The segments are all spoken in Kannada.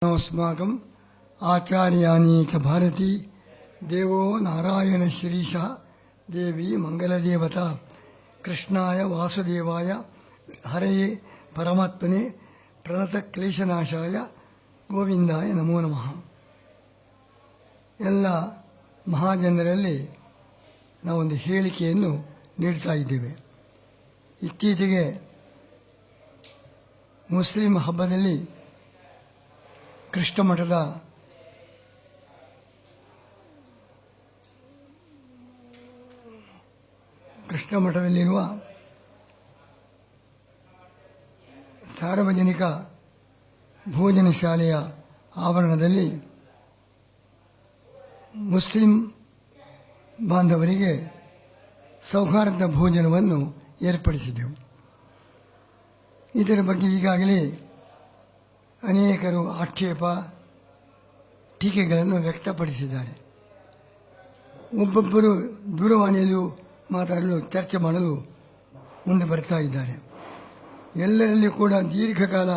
अस्माकं आचार्याणि च भारती देवो नारायण श्रीश देवी मंगलदेवता कृष्णाय वासुदेवाय हरये परमात्मने प्रणतक्लेशनाशाय ಗೋವಿಂದಾಯ ನಮೋ ನಮಃ. ಎಲ್ಲ ಮಹಾಜನರಲ್ಲಿ ನಾವೊಂದು ಹೇಳಿಕೆಯನ್ನು ನೀಡ್ತಾ ಇದ್ದೇವೆ. ಇತ್ತೀಚೆಗೆ ಮುಸ್ಲಿಂ ಹಬ್ಬದಲ್ಲಿ ಕೃಷ್ಣ ಮಠದಲ್ಲಿರುವ ಸಾರ್ವಜನಿಕ ಭೋಜನ ಶಾಲೆಯ ಆವರಣದಲ್ಲಿ ಮುಸ್ಲಿಂ ಬಾಂಧವರಿಗೆ ಸೌಹಾರ್ದ ಭೋಜನವನ್ನು ಏರ್ಪಡಿಸಿದೆವು. ಇದರ ಬಗ್ಗೆ ಈಗಾಗಲೇ ಅನೇಕರು ಆಕ್ಷೇಪ ಟೀಕೆಗಳನ್ನು ವ್ಯಕ್ತಪಡಿಸಿದ್ದಾರೆ. ಒಬ್ಬೊಬ್ಬರು ದೂರವಾಣಿಯಲ್ಲೂ ಮಾತಾಡಲು ಚರ್ಚೆ ಮಾಡಲು ಮುಂದೆ ಬರ್ತಾ ಇದ್ದಾರೆ. ಎಲ್ಲರಲ್ಲಿ ಕೂಡ ದೀರ್ಘಕಾಲ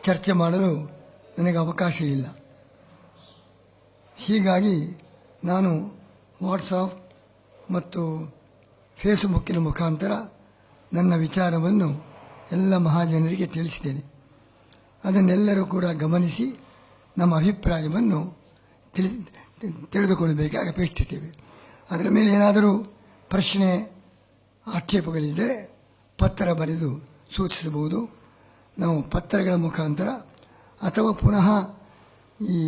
ಚರ್ಚೆ ಮಾಡಲು ನನಗೆ ಅವಕಾಶ ಇಲ್ಲ. ಹೀಗಾಗಿ ನಾನು ವಾಟ್ಸಾಪ್ ಮತ್ತು ಫೇಸ್ಬುಕ್ಕಿನ ಮುಖಾಂತರ ನನ್ನ ವಿಚಾರವನ್ನು ಎಲ್ಲ ಮಹಾಜನರಿಗೆ ತಿಳಿಸಿದ್ದೇನೆ. ಅದನ್ನೆಲ್ಲರೂ ಕೂಡ ಗಮನಿಸಿ ನಮ್ಮ ಅಭಿಪ್ರಾಯವನ್ನು ತಿಳಿದುಕೊಳ್ಳಬೇಕಾಗಿ ಅಪೇಕ್ಷಿಸ್ತೇವೆ. ಅದರ ಮೇಲೆ ಏನಾದರೂ ಪ್ರಶ್ನೆ ಆಕ್ಷೇಪಗಳಿದ್ದರೆ ಪತ್ರ ಬರೆದು ಸೂಚಿಸಬಹುದು. ನಾವು ಪತ್ರಗಳ ಮುಖಾಂತರ ಅಥವಾ ಪುನಃ ಈ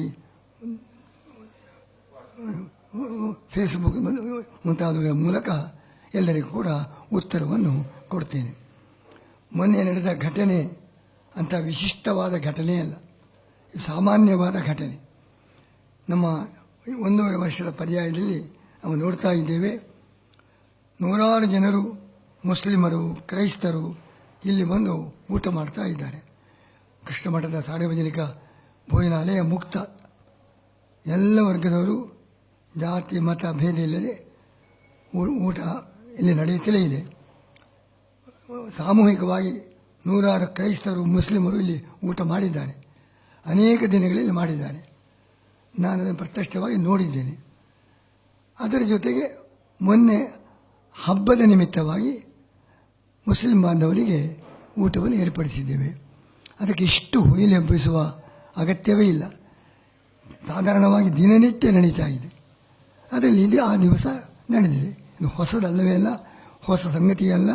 ಫೇಸ್ಬುಕ್ ಮುಂತಾದವುಗಳ ಮೂಲಕ ಎಲ್ಲರಿಗೂ ಕೂಡ ಉತ್ತರವನ್ನು ಕೊಡ್ತೇನೆ. ಮೊನ್ನೆ ನಡೆದ ಘಟನೆ ಅಂಥ ವಿಶಿಷ್ಟವಾದ ಘಟನೆಯಲ್ಲ, ಸಾಮಾನ್ಯವಾದ ಘಟನೆ. ನಮ್ಮ 1.5 ವರ್ಷದ ಪರ್ಯಾಯದಲ್ಲಿ ನಾವು ನೋಡ್ತಾ ಇದ್ದೇವೆ, ನೂರಾರು ಜನರು ಮುಸ್ಲಿಮರು ಕ್ರೈಸ್ತರು ಇಲ್ಲಿ ಬಂದು ಊಟ ಮಾಡ್ತಾ ಇದ್ದಾರೆ. ಕೃಷ್ಣ ಮಠದ ಸಾರ್ವಜನಿಕ ಭೋಜನಾಲಯ ಮುಕ್ತ. ಎಲ್ಲ ವರ್ಗದವರು ಜಾತಿ ಮತ ಭೇದ ಇಲ್ಲದೆ ಊಟ ಇಲ್ಲಿ ನಡೆಯುತ್ತಲೇ ಇದೆ. ಸಾಮೂಹಿಕವಾಗಿ ನೂರಾರು ಕ್ರೈಸ್ತರು ಮುಸ್ಲಿಮರು ಇಲ್ಲಿ ಊಟ ಮಾಡಿದ್ದಾರೆ. ಅನೇಕ ದಿನಗಳಲ್ಲಿ ಮಾಡಿದ್ದಾರೆ. ನಾನು ಅದನ್ನು ಪ್ರತ್ಯಕ್ಷವಾಗಿ ನೋಡಿದ್ದೇನೆ. ಅದರ ಜೊತೆಗೆ ಮೊನ್ನೆ ಹಬ್ಬದ ನಿಮಿತ್ತವಾಗಿ ಮುಸ್ಲಿಂ ಬಾಂಧವರಿಗೆ ಊಟವನ್ನು ಏರ್ಪಡಿಸಿದ್ದೇವೆ. ಅದಕ್ಕೆ ಇಷ್ಟು ಹುಯಿಲು ಹಬ್ಬಿಸುವ ಅಗತ್ಯವೇ ಇಲ್ಲ. ಸಾಧಾರಣವಾಗಿ ದಿನನಿತ್ಯ ನಡೀತಾ ಇದೆ. ಅದರಲ್ಲಿ ಇದು ಆ ದಿವಸ ನಡೆದಿದೆ. ಇದು ಹೊಸದಲ್ಲವೇ ಅಲ್ಲ, ಹೊಸ ಸಂಗತಿಯಲ್ಲ,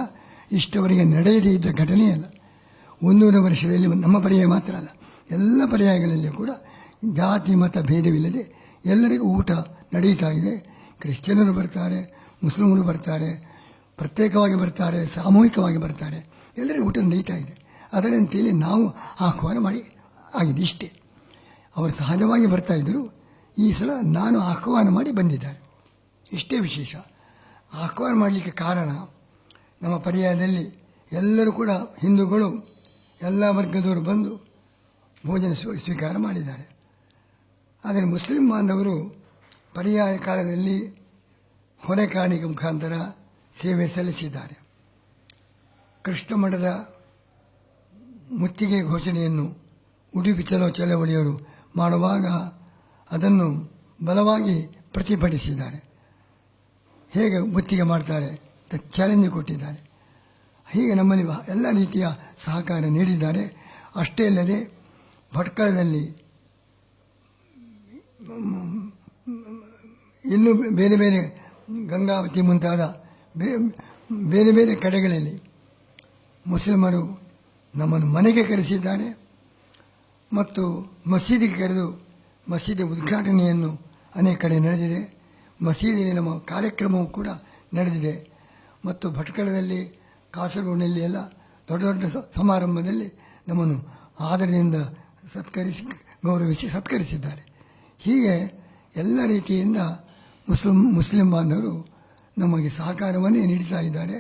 ಇಷ್ಟವರೆಗೆ ನಡೆಯದೇ ಇದ್ದ ಘಟನೆಯಲ್ಲ. 100 ವರ್ಷದಲ್ಲಿ ನಮ್ಮ ಪರ್ಯಾಯ ಮಾತ್ರ ಅಲ್ಲ, ಎಲ್ಲ ಪರ್ಯಾಯಗಳಲ್ಲಿ ಕೂಡ ಜಾತಿ ಮತ ಭೇದವಿಲ್ಲದೆ ಎಲ್ಲರಿಗೂ ಊಟ ನಡೀತಾ ಇದೆ. ಕ್ರಿಶ್ಚಿಯನರು ಬರ್ತಾರೆ, ಮುಸ್ಲಿಮರು ಬರ್ತಾರೆ, ಪ್ರತ್ಯೇಕವಾಗಿ ಬರ್ತಾರೆ, ಸಾಮೂಹಿಕವಾಗಿ ಬರ್ತಾರೆ, ಎಲ್ಲರಿಗೂ ಊಟ ನಡೀತಾ ಇದೆ. ಅದರಂತೆಯೇ ನಾವು ಆಹ್ವಾನ ಮಾಡಿ ಆಗಿದೆ ಇಷ್ಟೇ. ಅವರು ಸಹಜವಾಗಿ ಬರ್ತಾಯಿದ್ದರು. ಈ ಸಲ ನಾನು ಆಹ್ವಾನ ಮಾಡಿ ಬಂದಿದ್ದಾರೆ, ಇಷ್ಟೇ ವಿಶೇಷ. ಆಹ್ವಾನ ಮಾಡಲಿಕ್ಕೆ ಕಾರಣ, ನಮ್ಮ ಪರ್ಯಾಯದಲ್ಲಿ ಎಲ್ಲರೂ ಕೂಡ ಹಿಂದೂಗಳು ಎಲ್ಲ ವರ್ಗದವರು ಬಂದು ಭೋಜನ ಸ್ವೀಕಾರ ಮಾಡಿದ್ದಾರೆ. ಆದರೆ ಮುಸ್ಲಿಂ ಬಾಂಧವರು ಪರ್ಯಾಯ ಕಾಲದಲ್ಲಿ ಹೊರೆಕಾಣಿಕೆ ಮುಖಾಂತರ ಸೇವೆ ಸಲ್ಲಿಸಿದ್ದಾರೆ. ಕೃಷ್ಣ ಮಠದ ಮುತ್ತಿಗೆ ಘೋಷಣೆಯನ್ನು ಉಡುಪಿ ಚಲೋ ಚಳವಳಿಯವರು ಮಾಡುವಾಗ ಅದನ್ನು ಬಲವಾಗಿ ಪ್ರತಿಭಟಿಸಿದ್ದಾರೆ. ಹೇಗೆ ಮುತ್ತಿಗೆ ಮಾಡ್ತಾರೆ ಅಂತ ಚಾಲೆಂಜ್ ಕೊಟ್ಟಿದ್ದಾರೆ. ಹೀಗೆ ನಮ್ಮಲ್ಲಿ ಎಲ್ಲ ರೀತಿಯ ಸಹಕಾರ ನೀಡಿದ್ದಾರೆ. ಅಷ್ಟೇ ಅಲ್ಲದೆ ಭಟ್ಕಳದಲ್ಲಿ ಇನ್ನೂ ಬೇರೆ ಬೇರೆ ಗಂಗಾವತಿ ಮುಂತಾದ ಬೇರೆ ಬೇರೆ ಕಡೆಗಳಲ್ಲಿ ಮುಸ್ಲಿಮರು ನಮ್ಮನ್ನು ಮನೆಗೆ ಕರೆಸಿದ್ದಾರೆ ಮತ್ತು ಮಸೀದಿಗೆ ಕರೆದು ಮಸೀದಿ ಉದ್ಘಾಟನೆಯನ್ನು ಅನೇಕ ಕಡೆ ನಡೆದಿದೆ. ಮಸೀದಿಯಲ್ಲಿ ನಮ್ಮ ಕಾರ್ಯಕ್ರಮವೂ ಕೂಡ ನಡೆದಿದೆ. ಮತ್ತು ಭಟ್ಕಳದಲ್ಲಿ, ಕಾಸರಗೋಡಿನಲ್ಲಿ ಎಲ್ಲ ದೊಡ್ಡ ದೊಡ್ಡ ಸಮಾರಂಭದಲ್ಲಿ ನಮ್ಮನ್ನು ಆದರದಿಂದ ಗೌರವಿಸಿ ಸತ್ಕರಿಸಿದ್ದಾರೆ. ಹೀಗೆ ಎಲ್ಲ ರೀತಿಯಿಂದ ಮುಸ್ಲಿಂ ಬಾಂಧವರು ನಮಗೆ ಸಹಕಾರವನ್ನೇ ನೀಡ್ತಾ ಇದ್ದಾರೆ,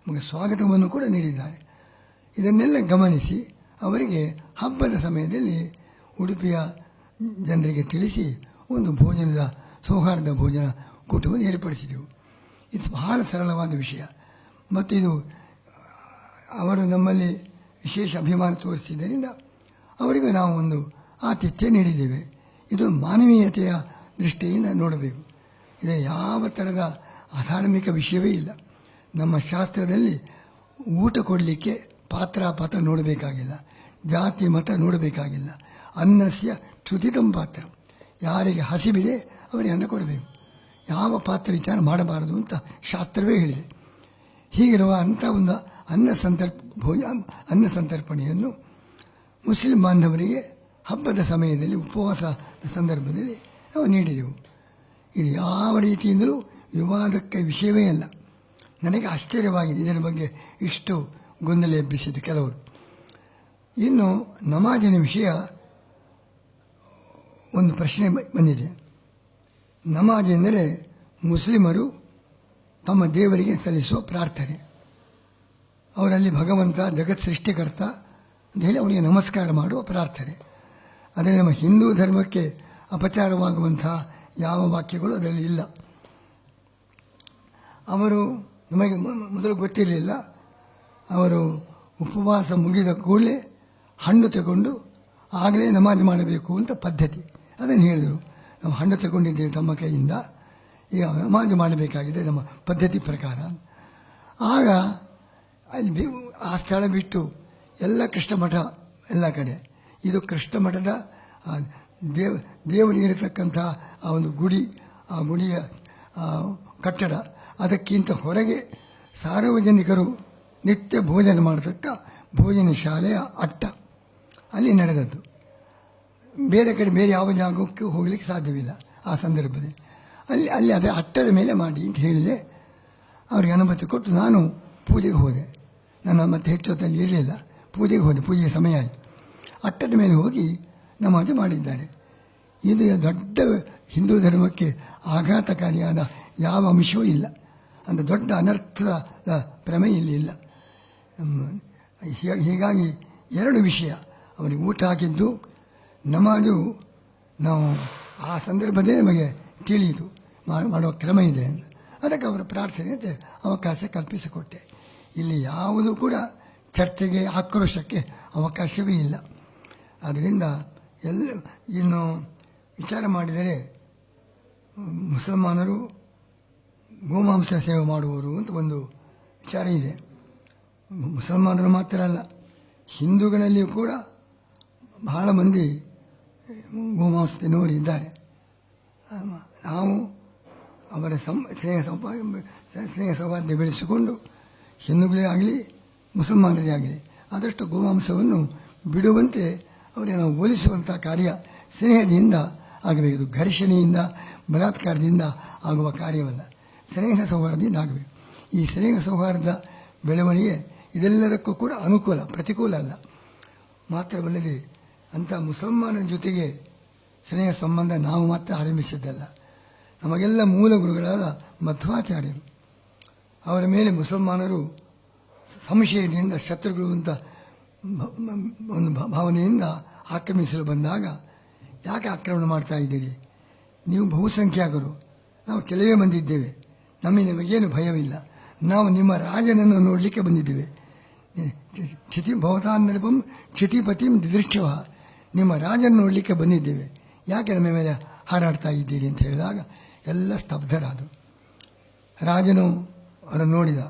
ನಮಗೆ ಸ್ವಾಗತವನ್ನು ಕೂಡ ನೀಡಿದ್ದಾರೆ. ಇದನ್ನೆಲ್ಲ ಗಮನಿಸಿ ಅವರಿಗೆ ಹಬ್ಬದ ಸಮಯದಲ್ಲಿ ಉಡುಪಿಯ ಜನರಿಗೆ ತಿಳಿಸಿ ಒಂದು ಭೋಜನದ ಸೌಹಾರ್ದ ಭೋಜನ ಕೂಟವನ್ನು ಏರ್ಪಡಿಸಿದೆವು. ಇದು ಬಹಳ ಸರಳವಾದ ವಿಷಯ ಮತ್ತು ಇದು ಅವರು ನಮ್ಮಲ್ಲಿ ವಿಶೇಷ ಅಭಿಮಾನ ತೋರಿಸಿದ್ದರಿಂದ ಅವರಿಗೂ ನಾವು ಒಂದು ಆತಿಥ್ಯ ನೀಡಿದ್ದೇವೆ. ಇದು ಮಾನವೀಯತೆಯ ದೃಷ್ಟಿಯಿಂದ ನೋಡಬೇಕು. ಇದು ಯಾವ ಥರದ ಅಧಾರ್ಮಿಕ ವಿಷಯವೇ ಇಲ್ಲ. ನಮ್ಮ ಶಾಸ್ತ್ರದಲ್ಲಿ ಊಟ ಕೊಡಲಿಕ್ಕೆ ಪಾತ್ರ ನೋಡಬೇಕಾಗಿಲ್ಲ, ಜಾತಿ ಮತ ನೋಡಬೇಕಾಗಿಲ್ಲ. ಅನ್ನಸ್ಯ ಚ್ಯುತಿತಂ ಪಾತ್ರ, ಯಾರಿಗೆ ಹಸಿವಿದೆ ಅವರಿಗೆ ಅನ್ನ ಕೊಡಬೇಕು, ಯಾವ ಪಾತ್ರ ವಿಚಾರ ಮಾಡಬಾರದು ಅಂತ ಶಾಸ್ತ್ರವೇ ಹೇಳಿದೆ. ಹೀಗಿರುವ ಅಂಥ ಒಂದು ಅನ್ನ ಸಂತರ್ಪಣೆಯನ್ನು ಮುಸ್ಲಿಂ ಬಾಂಧವರಿಗೆ ಹಬ್ಬದ ಸಮಯದಲ್ಲಿ ಉಪವಾಸದ ಸಂದರ್ಭದಲ್ಲಿ ನಾವು ನೀಡಿದೆವು. ಇದು ಯಾವ ರೀತಿಯಿಂದಲೂ ವಿವಾದಕ್ಕೆ ವಿಷಯವೇ ಅಲ್ಲ. ನನಗೆ ಆಶ್ಚರ್ಯವಾಗಿದೆ ಇದರ ಬಗ್ಗೆ ಇಷ್ಟು ಗೊಂದಲ ಎಬ್ಬಿಸಿದ್ದು ಕೆಲವರು. ಇನ್ನು ನಮಾಜಿನ ವಿಷಯ ಒಂದು ಪ್ರಶ್ನೆ ಬಂದಿದೆ. ನಮಾಜ್ ಎಂದರೆ ಮುಸ್ಲಿಮರು ತಮ್ಮ ದೇವರಿಗೆ ಸಲ್ಲಿಸುವ ಪ್ರಾರ್ಥನೆ. ಅವರಲ್ಲಿ ಭಗವಂತ ಜಗತ್ ಸೃಷ್ಟಿಕರ್ತ ಅಂತ ಹೇಳಿ ಅವರಿಗೆ ನಮಸ್ಕಾರ ಮಾಡುವ ಪ್ರಾರ್ಥನೆ. ಆದರೆ ನಮ್ಮ ಹಿಂದೂ ಧರ್ಮಕ್ಕೆ ಅಪಚಾರವಾಗುವಂಥ ಯಾವ ವಾಕ್ಯಗಳು ಅದರಲ್ಲಿ ಇಲ್ಲ. ಅವರು ನಮಗೆ ಮೊದಲು ಗೊತ್ತಿರಲಿಲ್ಲ. ಅವರು ಉಪವಾಸ ಮುಗಿದ ಕೂಡಲೇ ಹಣ್ಣು ತಗೊಂಡು ಆಗಲೇ ನಮಾಜ್ ಮಾಡಬೇಕು ಅಂತ ಪದ್ಧತಿ. ಅದನ್ನು ಹೇಳಿದರು. ನಾವು ಹಣ್ಣು ತಗೊಂಡಿದ್ದೇವೆ ತಮ್ಮ ಕೈಯಿಂದ, ಈಗ ನಮಾಜ್ ಮಾಡಬೇಕಾಗಿದೆ ನಮ್ಮ ಪದ್ಧತಿ ಪ್ರಕಾರ. ಆಗ ಅಲ್ಲಿ ಆ ಸ್ಥಳ ಬಿಟ್ಟು ಎಲ್ಲ ಕೃಷ್ಣ ಮಠ ಎಲ್ಲ ಕಡೆ, ಇದು ಕೃಷ್ಣ ಮಠದ ದೇವರಿಗಿರತಕ್ಕಂಥ ಆ ಒಂದು ಗುಡಿ, ಆ ಗುಡಿಯ ಕಟ್ಟಡ, ಅದಕ್ಕಿಂತ ಹೊರಗೆ ಸಾರ್ವಜನಿಕರು ನಿತ್ಯ ಭೋಜನ ಮಾಡತಕ್ಕ ಭೋಜನ ಶಾಲೆಯ ಅಟ್ಟ ಅಲ್ಲಿ ನಡೆದದ್ದು. ಬೇರೆ ಕಡೆ ಬೇರೆ ಯಾವ ಜಾಗಕ್ಕೂ ಹೋಗಲಿಕ್ಕೆ ಸಾಧ್ಯವಿಲ್ಲ ಆ ಸಂದರ್ಭದಲ್ಲಿ. ಅಲ್ಲಿ ಅದರ ಅಟ್ಟದ ಮೇಲೆ ಮಾಡಿ ಅಂತ ಹೇಳಿದೆ. ಅವರಿಗೆ ಅನುಮತಿ ಕೊಟ್ಟು ನಾನು ಪೂಜೆಗೆ ಹೋದೆ. ನಾನು ಮತ್ತೆ ಹೆಚ್ಚು ಹೊತ್ತಲ್ಲಿ ಇರಲಿಲ್ಲ, ಪೂಜೆಗೆ ಹೋದೆ. ಪೂಜೆಯ ಸಮಯ ಆಯಿತು. ಅಟ್ಟದ ಮೇಲೆ ಹೋಗಿ ನಮಾಜು ಮಾಡಿದ್ದಾರೆ. ಇದು ದೊಡ್ಡ ಹಿಂದೂ ಧರ್ಮಕ್ಕೆ ಆಘಾತಕಾರಿಯಾದ ಯಾವ ಅಂಶವೂ ಇಲ್ಲ. ಅಂತ ದೊಡ್ಡ ಅನರ್ಥದ ಪ್ರಮೇಯ ಇಲ್ಲಿ ಇಲ್ಲ. ಹೀಗಾಗಿ ಎರಡು ವಿಷಯ, ಅವರಿಗೆ ಊಟ ಹಾಕಿದ್ದು, ನಮಾಜು ನಾವು ಆ ಸಂದರ್ಭದಲ್ಲಿ ನಮಗೆ ತಿಳಿಯಿತು ಮಾಡುವ ಕ್ರಮ ಇದೆ ಅಂತ. ಅದಕ್ಕೆ ಅವರ ಪ್ರಾರ್ಥನೆಗೆ ಅವಕಾಶ ಕಲ್ಪಿಸಿಕೊಟ್ಟೆ. ಇಲ್ಲಿ ಯಾವುದೂ ಕೂಡ ಚರ್ಚೆಗೆ ಆಕ್ರೋಶಕ್ಕೆ ಅವಕಾಶವೇ ಇಲ್ಲ. ಆದ್ದರಿಂದ ಇನ್ನು ವಿಚಾರ ಮಾಡಿದರೆ ಮುಸಲ್ಮಾನರು ಗೋಮಾಂಸ ಸೇವೆ ಮಾಡುವವರು ಅಂತ ಒಂದು ವಿಚಾರ ಇದೆ. ಮುಸಲ್ಮಾನರು ಮಾತ್ರ ಅಲ್ಲ, ಹಿಂದೂಗಳಲ್ಲಿಯೂ ಕೂಡ ಬಹಳ ಮಂದಿ ಗೋಮಾಂಸ ತಿನ್ನುವರು ಇದ್ದಾರೆ. ನಾವು ಅವರ ಸ್ನೇಹ ಸೌಹಾರ್ದ ಬೆಳೆಸಿಕೊಂಡು ಹಿಂದೂಗಳೇ ಆಗಲಿ ಮುಸಲ್ಮಾನರೇ ಆಗಲಿ ಆದಷ್ಟು ಗೋಮಾಂಸವನ್ನು ಬಿಡುವಂತೆ ಅವರಿಗೆ ನಾವು ಹೋಲಿಸುವಂಥ ಕಾರ್ಯ ಸ್ನೇಹದಿಂದ ಆಗಬೇಕು. ಇದು ಘರ್ಷಣೆಯಿಂದ ಬಲಾತ್ಕಾರದಿಂದ ಆಗುವ ಕಾರ್ಯವಲ್ಲ, ಸ್ನೇಹ ಸೌಹಾರ್ದದಿಂದ ಆಗಬೇಕು. ಈ ಸ್ನೇಹ ಸೌಹಾರ್ದ ಬೆಳವಣಿಗೆ ಇದೆಲ್ಲದಕ್ಕೂ ಕೂಡ ಅನುಕೂಲ, ಪ್ರತಿಕೂಲ ಅಲ್ಲ. ಮಾತ್ರವಲ್ಲದೆ ಅಂಥ ಮುಸಲ್ಮಾನರ ಜೊತೆಗೆ ಸ್ನೇಹ ಸಂಬಂಧ ನಾವು ಮಾತ್ರ ಆರಂಭಿಸಿದ್ದಲ್ಲ. ನಮಗೆಲ್ಲ ಮೂಲ ಗುರುಗಳಾದ ಮಧ್ವಾಚಾರ್ಯರು, ಅವರ ಮೇಲೆ ಮುಸಲ್ಮಾನರು ಸಂಶಯದಿಂದ ಶತ್ರುಗಳು ಅಂತ ಒಂದು ಭಾವನೆಯಿಂದ ಆಕ್ರಮಿಸಲು ಬಂದಾಗ, ಯಾಕೆ ಆಕ್ರಮಣ ಮಾಡ್ತಾ ಇದ್ದೀರಿ, ನೀವು ಬಹುಸಂಖ್ಯಾತರು, ನಾವು ಕೆಲವೇ ಬಂದಿದ್ದೇವೆ, ನಮಗೇನು ಭಯವಿಲ್ಲ, ನಾವು ನಿಮ್ಮ ರಾಜನನ್ನು ನೋಡಲಿಕ್ಕೆ ಬಂದಿದ್ದೇವೆ, ಭವತಾನ್ನರಪಂ ಕ್ಷಿತಿಪತಿಂ ದಿದೃಷ್ಟವ, ನಿಮ್ಮ ರಾಜನ ನೋಡಲಿಕ್ಕೆ ಬಂದಿದ್ದೇವೆ, ಯಾಕೆ ನಮ್ಮ ಮೇಲೆ ಹಾರಾಡ್ತಾ ಇದ್ದೀರಿ ಅಂತ ಹೇಳಿದಾಗ ಎಲ್ಲ ಸ್ತಬ್ಧರಾದರು. ರಾಜನು ಅವರನ್ನು ನೋಡಿದ,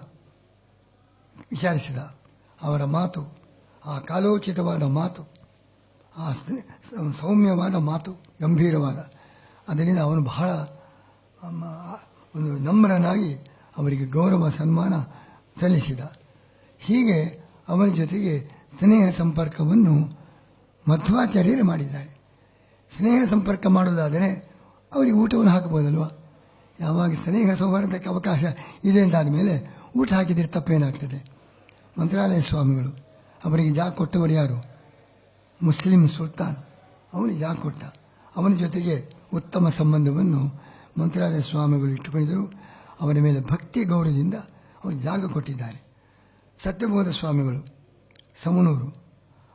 ವಿಚಾರಿಸಿದ. ಅವರ ಮಾತು, ಆ ಕಾಲೋಚಿತವಾದ ಮಾತು, ಆ ಸೌಮ್ಯವಾದ ಮಾತು, ಗಂಭೀರವಾದ, ಅದರಿಂದ ಅವನು ಬಹಳ ಒಂದು ನಮ್ರನಾಗಿ ಅವರಿಗೆ ಗೌರವ ಸನ್ಮಾನ ಸಲ್ಲಿಸಿದ. ಹೀಗೆ ಅವರ ಜೊತೆಗೆ ಸ್ನೇಹ ಸಂಪರ್ಕವನ್ನು ಮಧ್ವಾಚಾರ್ಯರೇ ಮಾಡಿದ್ದಾರೆ. ಸ್ನೇಹ ಸಂಪರ್ಕ ಮಾಡೋದಾದರೆ ಅವರಿಗೆ ಊಟವನ್ನು ಹಾಕಬಹುದಲ್ವ. ಯಾವಾಗ ಸ್ನೇಹ ಸೌಹಾರ್ದಕ್ಕೆ ಅವಕಾಶ ಇದೆ ಅಂತಾದ ಮೇಲೆ ಊಟ ಹಾಕಿದರೆ ತಪ್ಪೇನಾಗ್ತದೆ. ಮಂತ್ರಾಲಯ ಸ್ವಾಮಿಗಳು ಅವರಿಗೆ ಜಾಗ ಕೊಟ್ಟವರು ಯಾರು? ಮುಸ್ಲಿಂ ಸುಲ್ತಾನ್, ಅವನಿಗೆ ಜಾಗ ಕೊಟ್ಟ. ಅವನ ಜೊತೆಗೆ ಉತ್ತಮ ಸಂಬಂಧವನ್ನು ಮಂತ್ರಾಲಯ ಸ್ವಾಮಿಗಳು ಇಟ್ಟುಕೊಂಡಿದ್ದರು. ಅವರ ಮೇಲೆ ಭಕ್ತಿ ಗೌರವದಿಂದ ಅವರು ಜಾಗ ಕೊಟ್ಟಿದ್ದಾರೆ. ಸತ್ಯಬೋಧ ಸ್ವಾಮಿಗಳು ಸಮನೂರು,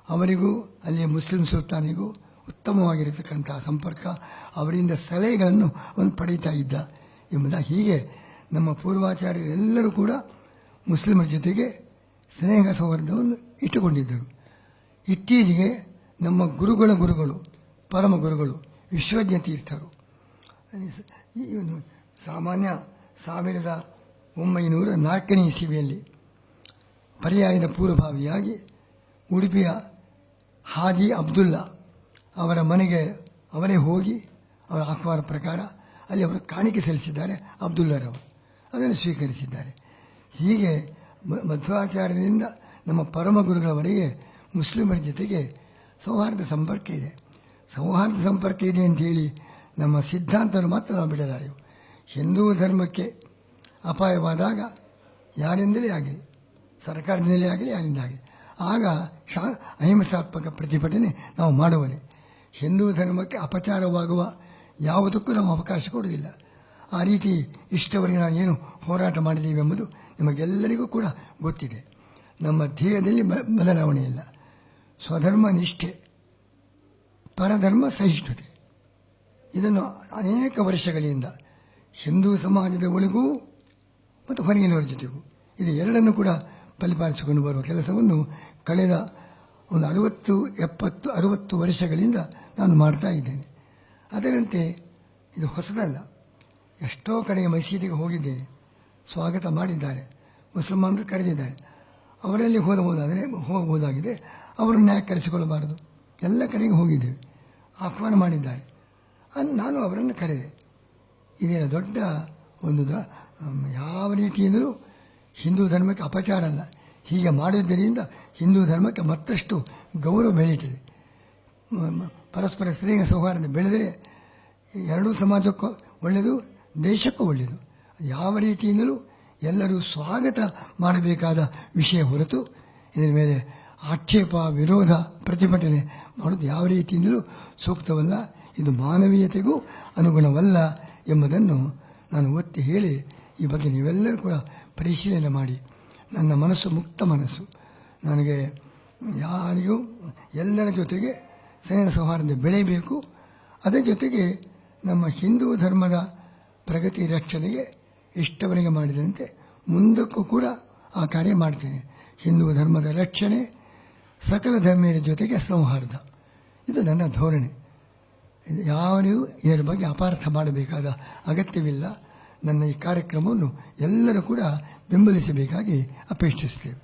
ಅವರಿಗೂ ಅಲ್ಲಿಯ ಮುಸ್ಲಿಂ ಸುಲ್ತಾನಿಗೂ ಉತ್ತಮವಾಗಿರತಕ್ಕಂಥ ಸಂಪರ್ಕ, ಅವರಿಂದ ಸಲಹೆಗಳನ್ನು ಅವನು ಪಡೀತಾ ಇದ್ದ ಎಂಬುದಾಗಿ. ಹೀಗೆ ನಮ್ಮ ಪೂರ್ವಾಚಾರ್ಯರೆಲ್ಲರೂ ಕೂಡ ಮುಸ್ಲಿಮರ ಜೊತೆಗೆ ಸ್ನೇಹ ಸೌಹಾರ್ದವನ್ನು ಇಟ್ಟುಕೊಂಡಿದ್ದರು. ಇತ್ತೀಚೆಗೆ ನಮ್ಮ ಗುರುಗಳು ಪರಮ ಗುರುಗಳು ವಿಶ್ವಜ್ಞ ತೀರ್ಥರು. ಇವನು ಸಾಮಾನ್ಯ 1904ನೇ ಇಸವಿಯಲ್ಲಿ ಪರ್ಯಾಯದ ಪೂರ್ವಭಾವಿಯಾಗಿ ಉಡುಪಿಯ ಹಾಜಿ ಅಬ್ದುಲ್ಲಾ ಅವರ ಮನೆಗೆ ಅವರೇ ಹೋಗಿ ಅವರ ಆಹ್ವಾನ ಪ್ರಕಾರ ಅಲ್ಲಿ ಅವರು ಕಾಣಿಕೆ ಸಲ್ಲಿಸಿದ್ದಾರೆ. ಅಬ್ದುಲ್ಲರವರು ಅದನ್ನು ಸ್ವೀಕರಿಸಿದ್ದಾರೆ. ಹೀಗೆ ಮಧ್ವಾಚಾರ್ಯರಿಂದ ನಮ್ಮ ಪರಮ ಗುರುಗಳವರೆಗೆ ಮುಸ್ಲಿಮರ ಜೊತೆಗೆ ಸೌಹಾರ್ದ ಸಂಪರ್ಕ ಇದೆ. ಸೌಹಾರ್ದ ಸಂಪರ್ಕ ಇದೆ ಅಂಥೇಳಿ ನಮ್ಮ ಸಿದ್ಧಾಂತವನ್ನು ಮಾತ್ರ ನಾವು ಬಿಡಲಾರೆವು. ಹಿಂದೂ ಧರ್ಮಕ್ಕೆ ಅಪಾಯವಾದಾಗ ಯಾರಿಂದಲೇ ಆಗಲಿ, ಸರ್ಕಾರದಿಂದಲೇ ಆಗಲಿ, ಯಾರಿಂದ ಆಗಲಿ, ಆಗ ಅಹಿಂಸಾತ್ಮಕ ಪ್ರತಿಭಟನೆ ನಾವು ಮಾಡುವರೆ. ಹಿಂದೂ ಧರ್ಮಕ್ಕೆ ಅಪಚಾರವಾಗುವ ಯಾವುದಕ್ಕೂ ನಾವು ಅವಕಾಶ ಕೊಡುವುದಿಲ್ಲ. ಆ ರೀತಿ ಇಷ್ಟವರೆಗೆ ನಾವು ಏನು ಹೋರಾಟ ಮಾಡಿದ್ದೀವಿ ಎಂಬುದು ನಿಮಗೆಲ್ಲರಿಗೂ ಕೂಡ ಗೊತ್ತಿದೆ. ನಮ್ಮ ಧ್ಯೇಯದಲ್ಲಿ ಬದಲಾವಣೆ ಇಲ್ಲ. ಸ್ವಧರ್ಮ ನಿಷ್ಠೆ, ಪರಧರ್ಮ ಸಹಿಷ್ಣುತೆ, ಇದನ್ನು ಅನೇಕ ವರ್ಷಗಳಿಂದ ಹಿಂದೂ ಸಮಾಜದ ಒಳಗೂ ಮತ್ತು ಹೊರಗಿನವರ ಜೊತೆಗೂ ಇದು ಎರಡನ್ನು ಕೂಡ ಪರಿಪಾಲಿಸಿಕೊಂಡು ಬರುವ ಕೆಲಸವನ್ನು ಕಳೆದ ಒಂದು 60 ವರ್ಷಗಳಿಂದ ನಾನು ಮಾಡ್ತಾ ಇದ್ದೇನೆ. ಅದರಂತೆ ಇದು ಹೊಸದಲ್ಲ. ಎಷ್ಟೋ ಕಡೆಗೆ ಮಸೀದಿಗೆ ಹೋಗಿದ್ದೇನೆ, ಸ್ವಾಗತ ಮಾಡಿದ್ದಾರೆ, ಮುಸಲ್ಮಾನರು ಕರೆದಿದ್ದಾರೆ. ಅವರಲ್ಲಿ ಹೋಗಬಹುದಾಗಿದೆ, ಅವರನ್ನು ಯಾಕೆ ಕರೆಸಿಕೊಳ್ಳಬಾರದು? ಎಲ್ಲ ಕಡೆಗೆ ಹೋಗಿದ್ದೇವೆ, ಆಹ್ವಾನ ಮಾಡಿದ್ದಾರೆ, ನಾನು ಅವರನ್ನು ಕರೆದೆ. ಇದೇನು ದೊಡ್ಡ ಒಂದು ಯಾವ ರೀತಿಯಿಂದಲೂ ಹಿಂದೂ ಧರ್ಮಕ್ಕೆ ಅಪಚಾರ ಅಲ್ಲ. ಹೀಗೆ ಮಾಡುವುದರಿಂದ ಹಿಂದೂ ಧರ್ಮಕ್ಕೆ ಮತ್ತಷ್ಟು ಗೌರವ ಬೆಳೀತದೆ. ಪರಸ್ಪರ ಸ್ನೇಹ ಸೌಹಾರ್ದ ಬೆಳೆದರೆ ಎರಡೂ ಸಮಾಜಕ್ಕೂ ಒಳ್ಳೆಯದು, ದೇಶಕ್ಕೂ ಒಳ್ಳೆಯದು. ಯಾವ ರೀತಿಯಿಂದಲೂ ಎಲ್ಲರೂ ಸ್ವಾಗತ ಮಾಡಬೇಕಾದ ವಿಷಯ ಹೊರತು ಇದರ ಮೇಲೆ ಆಕ್ಷೇಪ, ವಿರೋಧ, ಪ್ರತಿಭಟನೆ ಮಾಡೋದು ಯಾವ ರೀತಿಯಿಂದಲೂ ಸೂಕ್ತವಲ್ಲ. ಇದು ಮಾನವೀಯತೆಗೂ ಅನುಗುಣವಲ್ಲ ಎಂಬುದನ್ನು ನಾನು ಒತ್ತಿ ಹೇಳಿ, ಈ ಬಗ್ಗೆ ನೀವೆಲ್ಲರೂ ಕೂಡ ಪರಿಶೀಲನೆ ಮಾಡಿ. ನನ್ನ ಮನಸ್ಸು ಮುಕ್ತ ಮನಸ್ಸು. ನನಗೆ ಯಾರಿಗೂ ಎಲ್ಲರ ಜೊತೆಗೆ ಸ್ನೇಹ ಸೌಹಾರ್ದ ಬೆಳೆಯಬೇಕು. ಅದರ ಜೊತೆಗೆ ನಮ್ಮ ಹಿಂದೂ ಧರ್ಮದ ಪ್ರಗತಿ ರಕ್ಷಣೆಗೆ ಇಷ್ಟವರೆಗೆ ಮಾಡಿದಂತೆ ಮುಂದಕ್ಕೂ ಕೂಡ ಆ ಕಾರ್ಯ ಮಾಡ್ತೇನೆ. ಹಿಂದೂ ಧರ್ಮದ ರಕ್ಷಣೆ, ಸಕಲ ಧರ್ಮೀಯರ ಜೊತೆಗೆ ಸೌಹಾರ್ದ, ಇದು ನನ್ನ ಧೋರಣೆ. ಯಾರಿಗೂ ಇದರ ಬಗ್ಗೆ ಅಪಾರ್ಥ ಮಾಡಬೇಕಾದ ಅಗತ್ಯವಿಲ್ಲ. ನನ್ನ ಈ ಕಾರ್ಯಕ್ರಮವನ್ನು ಎಲ್ಲರೂ ಕೂಡ ಬೆಂಬಲಿಸಬೇಕಾಗಿ ಅಪೇಕ್ಷಿಸ್ತೇವೆ.